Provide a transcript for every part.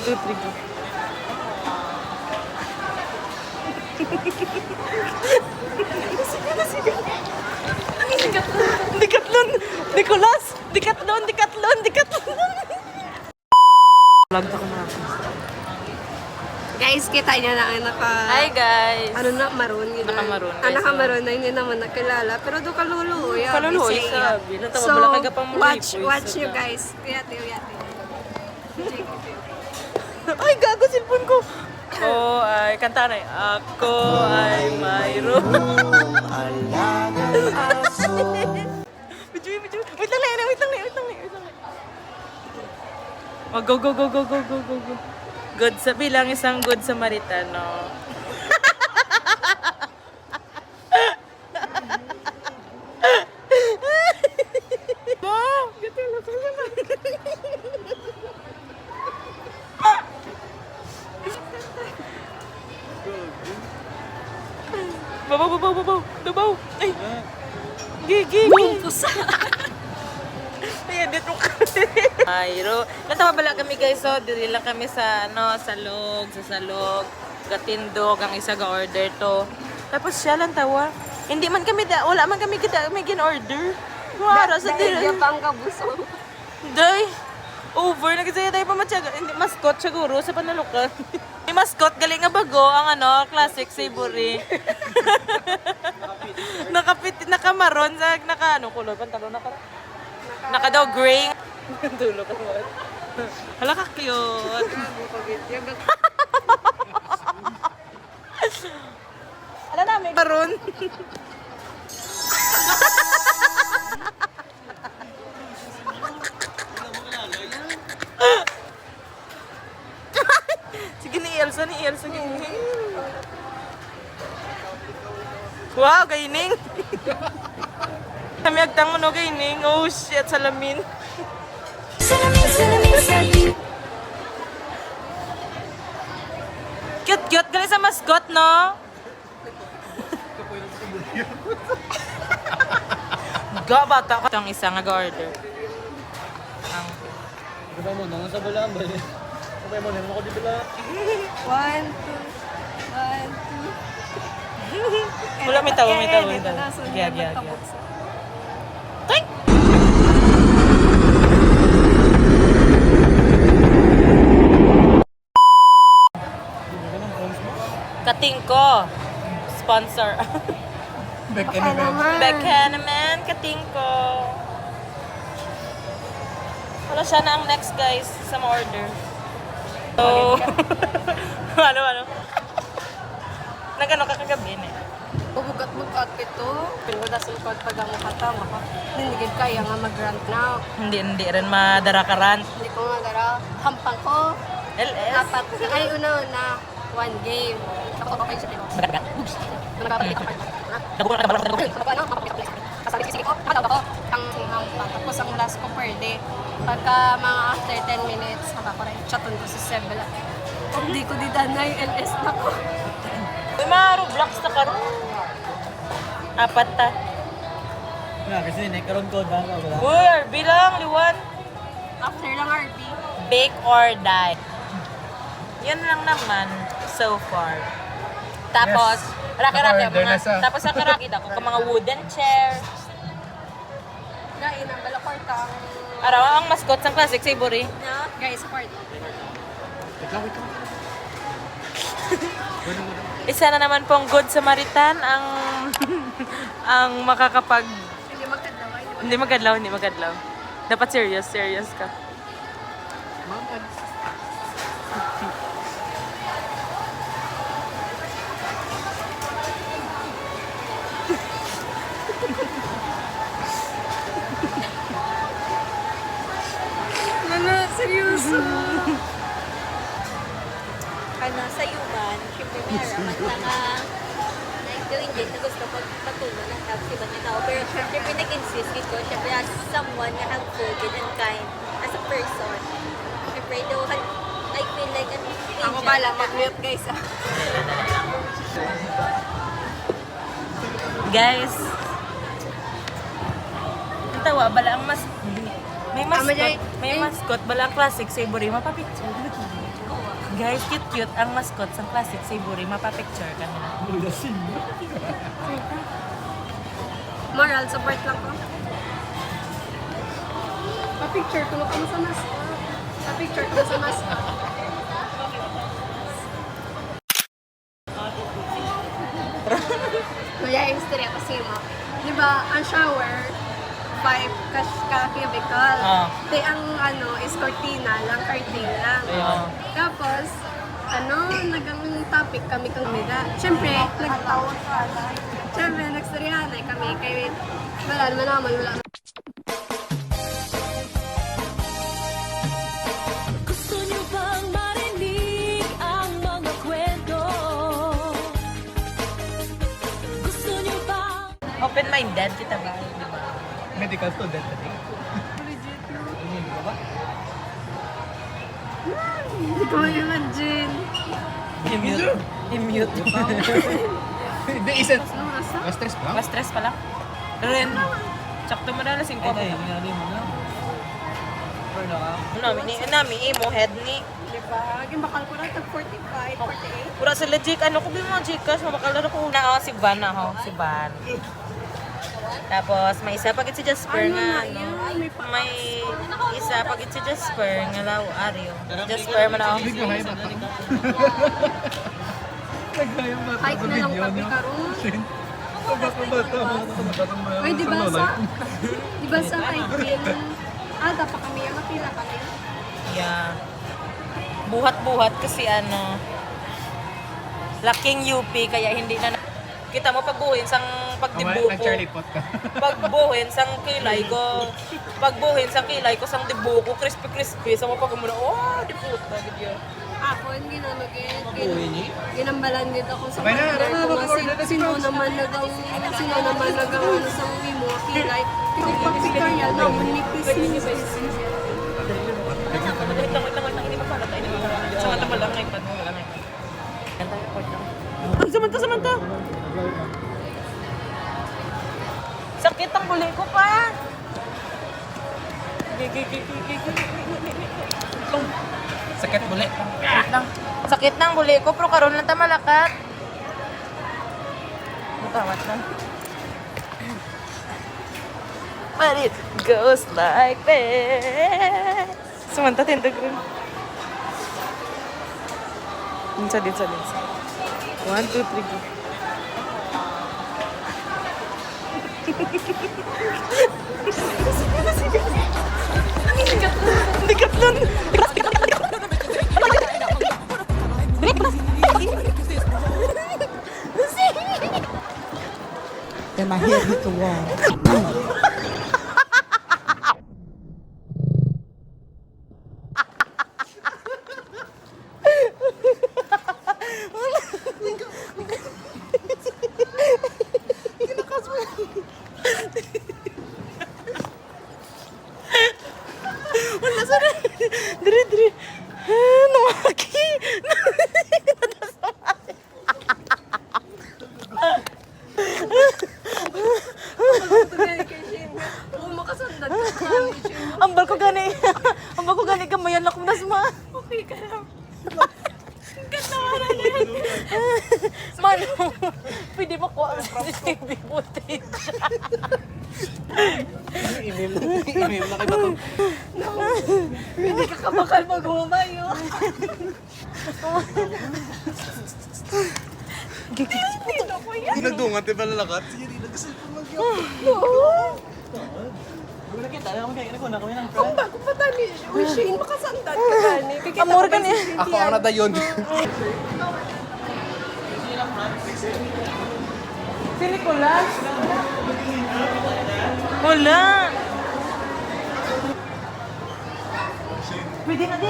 2, 3, go. Dikatlon! Nicolas! Dikatlon! Vlog ako na ako. Guys, kita niya na ang Hi guys! ano na, maroon yun. Naka-maroon, guys, Naka-maroon na hindi naman nakilala. Pero do kaluluoy. Kaluluoy, sabi. Natawa ka pang watch nyo guys. Uyate. Ay, gago, cellphone ko! Ako ay, kanta na Ako ay mayroon. Medyo. Wait lang. Oh, go. Good sa bilang isang good Samaritano. Babaw. Ay. Gigi. Pusa. Ayan, dito kami. Ayro. Natawa pala kami guys, so dili lang kami sa salog. Gatindog ang isa ga order to. Tapos siya lang tawa. Hindi man kami wala man kami may gin-order. Wala sa dili. Dahil pang kabuso. Day. Over na kasi tayo pa matyaga. Hindi mascot siguro sa panalukan. May mascot galing nga bago ang classic savory. Nakamaron sa kulay pantalon naka daw gray. Dulo ka mo. Hala ka cute. Ala namin maroon. Sige ni Elsa. Wow, gaining. Kami agtang mo no gaining. Oh shit, salamin. Cute, galing sa mascot, no? Bata ko itong isa nga order. Diba mo, nasa bulaan ba yun? Sabay mo, naman ako di bala. 1, 2. Wala, may tawa. Ito na, so Gya. Ting! Kating ko. Sponsor. Back Becca naman, kating ko. Wala siya na ang next guys sa mga order. So, ano? Nagano ka kagabi eh. Ubugat mo kat ito. Pinuda sa likod pag ang kata. Hindi kaya nga mag-rant na. Hindi rin madarakaran. Hindi ko nga dara. Hampang ko. LS. Apat. Ay, una. 1 game. Ako kayo siya. Magagat. Nagkakalit ako. Nabukulan ka ba? Kasali ko. Ang tapos ang last ko per day. Pagka mga after 10 minutes, nakakorek. Chaton ko si Sebela. Hindi ko di danay LS na ko. Uy, mga Roblox na karon. Apat ta. Nga, kasi nagkaroon ko dahil wala. Uy, RB lang, liwan. After lang RP. Bake or die. Yan lang naman so far. Tapos, raki-raki. Naka-order na sa- Tapos raki-raki ako ka mga wooden chair. Dahil ang balakwarta ang... Araw ang mascot sa classic savory. Guys, support. Wait lang. Isa na naman pong good Samaritan ang ang makakapag Hindi magkadlaw. hindi magadlaw. Dapat serious ka. Seryoso. Sa yuman, syempre meron man mga na-join din na gusto pagpatuloy ng help si ibang tao. Pero syempre nag-insist dito, syempre as someone na helpful and kind as a person. Syempre though, I feel like an angel. Ako bala, mag-mute guys. Guys. Ang tawa bala ang may mascot bala ang classic savory mapapicture. Guys, cute-cute ang mascot sa Classic Savory. Mapapicture kami na. Uy, lasing. Moral, support lang ko. Pa-picture ko lang sa mas. Pa-picture ko sa mas. Kuya, yung story kasi mo. Di ba, ang shower, 5 ka-cubicle. Ah. Di ang ano, is cortina lang, curtain lang. Ayun. Tapos, nagang topic kami kamila. Siyempre, nagstoryahan kami. Kaya, wala naman naman, wala. Gusto niyo bang marinig ang mga kwento? Gusto niyo bang Open-minded kita ba? Di ba? Medical student, I think. Hindi ka ba? Hindi ko imagine. I-mute. I-mute. Hindi, isa. Ano rasa? Mas-stress pa? Mas stress pala. Ren, sakto mo na lasing ko. Ay, nangyari mo na. Pero na ka. Nami, imo, head ni. Diba? Yung bakal ko na, tag 45, 48. Pura sila Jake, ano ko ba yung mga Gcash? Mabakalaro ko na si Van ako, si Van. Tapos may isa pagit si Jasper Ano nga, na yun? may isa pagit si Jasper nga law Ario. Jasper man ako. Nagkahaya ba ka? Nagkahaya ba ka Kahit sa na lang video kami niyo? karoon. Bata. Uy, di ba sa Ideal, dapat kami yung napila kami. Yeah. Buhat-buhat kasi ano, laking UP kaya hindi na kita mo pagbuhin sang pagdibuko. Nag-Charlie pot ka. Pagbuhin sang kilay ko. Pagbuhin sang kilay ko sang dibuko, crispy-crispy sa mo pag muna. Oh, di puta gid yun. Ako, hindi na Uy, ni? ginambalan dito ako sa Okay na, partner ko mag-order kasi na si sino Pops. naman nagaw ano sa mimo kilay. Yung pag-tutorial na manipis. Wait lang, hindi pa pala tayo. Samanta mo lang, iPad mo, wala na iPad. Yan tayo, record lang. Samanta! Sakit ang buli ko pa! Sakit buli. Sakit ng buli ko, pero karoon lang tayo malakat. Matawat lang. But it goes like this. Samanta, tindog rin. Dinsa. 1, 2, 3, go. Dikat nun. Then my head hit the wall. Wala sa Diri. Nawaki. Makasandad ka kami. Ambal ko gani. Ambal ko gani kamayan ako nas ma. Okay ka lang. Mano, pwede ba ko ang CCTV footage? Email na kay Batong. Hindi ka kabakal mag-humayo. Pinagdungan, di ba lalakat? Sige, di nag-cellphone mag-yun. Wala kita, alam mo kaya ko na kami ng friend. Bago pa tani. Uy, Shane, makasandad ka gani. Amor ka niya. Ako ang nadayon. Si Nicolas? Wala. Pwede na din.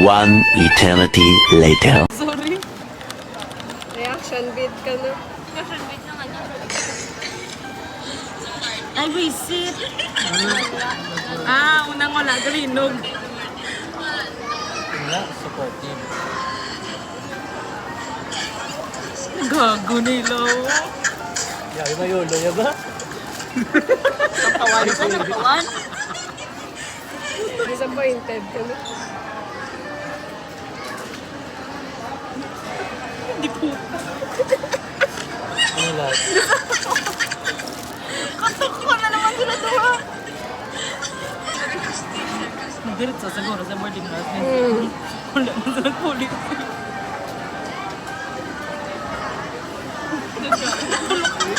One eternity later. Sorry. Reaction vid ka na. Ay, visit. Unang wala. Galinog. Wala, supportive. Gago nila. Yabi ba yun? Loya ba? Tawanan ka ng tuwan. Disappointed kami. Hindi po. Ano lahat? Katok ko na naman sila doon. Nagdirit sa siguro sa boarding house. Wala na sila pulis.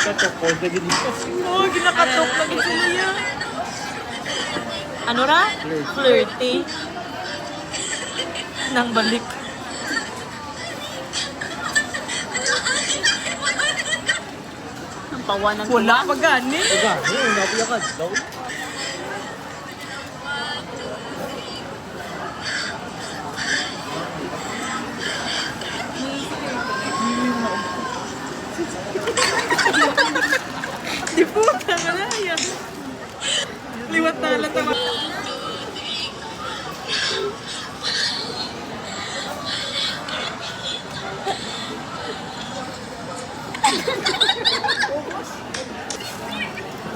Katok ko, lagi dito. Oo, ginakatok pag sila yan. Ano ra? Flirty. Nang balik. Ang pawa ng wala pa gani. Gani, napiyakad daw. Di po, tanga na yan. Liwat na lang tama.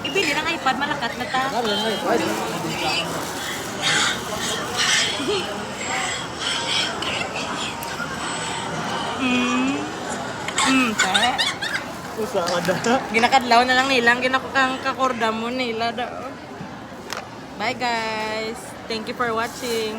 Ibili ng iPad, malakat na ta. Ano lang ngayon? Ay, Te. usa ka na. Ginakadlaw na lang nilang, ginakukang kakorda mo nila daw. Bye guys. Thank you for watching.